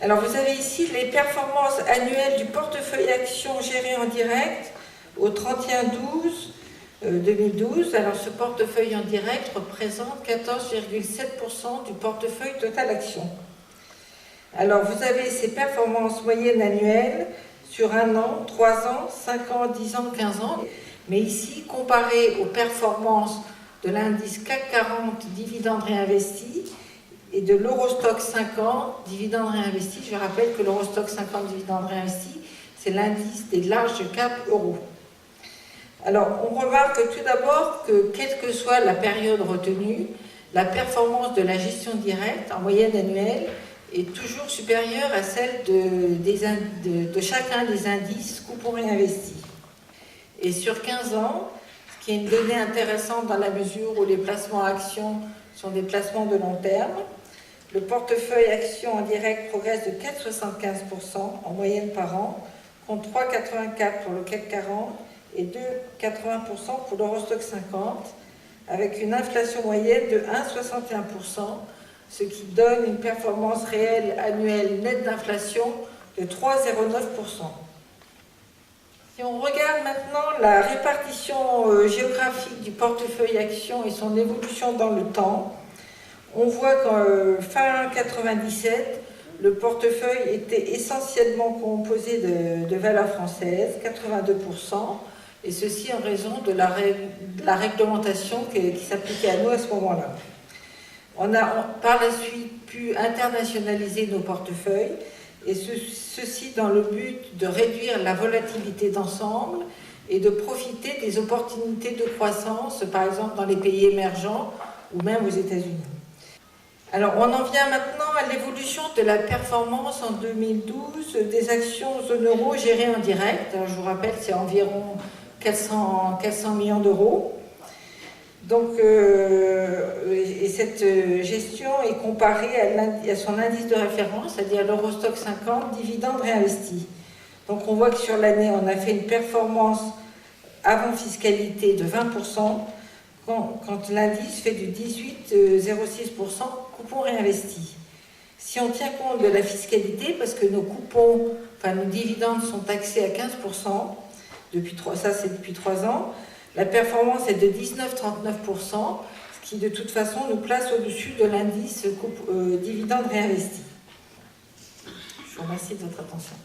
Alors vous avez ici les performances annuelles du portefeuille actions géré en direct au 31/12/2012. Alors ce portefeuille en direct représente 14,7% du portefeuille total actions. Alors vous avez ces performances moyennes annuelles sur 1 an, 3 ans, 5 ans, 10 ans, 15 ans. Mais ici, comparé aux performances de l'indice CAC 40 dividendes réinvestis et de l'Eurostoxx 50 dividendes réinvestis. Je rappelle que l'Eurostoxx 50 dividendes réinvestis, c'est l'indice des larges caps euros. Alors, on remarque tout d'abord que, quelle que soit la période retenue, la performance de la gestion directe, en moyenne annuelle, est toujours supérieure à celle de chacun des indices coupons réinvestis. Et sur 15 ans, ce qui est une donnée intéressante dans la mesure où les placements actions sont des placements de long terme, le portefeuille actions en direct progresse de 4,75% en moyenne par an, contre 3,84% pour le CAC 40 et 2,80% pour l'Eurostoxx 50, avec une inflation moyenne de 1,61%, ce qui donne une performance réelle annuelle nette d'inflation de 3,09%. Si on regarde maintenant la répartition géographique du portefeuille actions et son évolution dans le temps, on voit qu'en fin 1997, le portefeuille était essentiellement composé de valeurs françaises, 82%, et ceci en raison de la réglementation qui s'appliquait à nous à ce moment-là. On a par la suite pu internationaliser nos portefeuilles, et ceci dans le but de réduire la volatilité d'ensemble et de profiter des opportunités de croissance, par exemple dans les pays émergents ou même aux États-Unis. Alors on en vient maintenant à l'évolution de la performance en 2012 des actions zone euro gérées en direct. Alors, je vous rappelle, c'est environ 400 millions d'euros. Donc, et cette gestion est comparée à son indice de référence, c'est-à-dire l'Eurostoxx 50 dividendes réinvestis. Donc on voit que sur l'année, on a fait une performance avant fiscalité de 20%, quand l'indice fait du 18,06% coupons réinvestis. Si on tient compte de la fiscalité, parce que nos dividendes sont taxés à 15%, c'est depuis 3 ans, la performance est de 19,39%, ce qui de toute façon nous place au-dessus de l'indice dividende réinvesti. Je vous remercie de votre attention.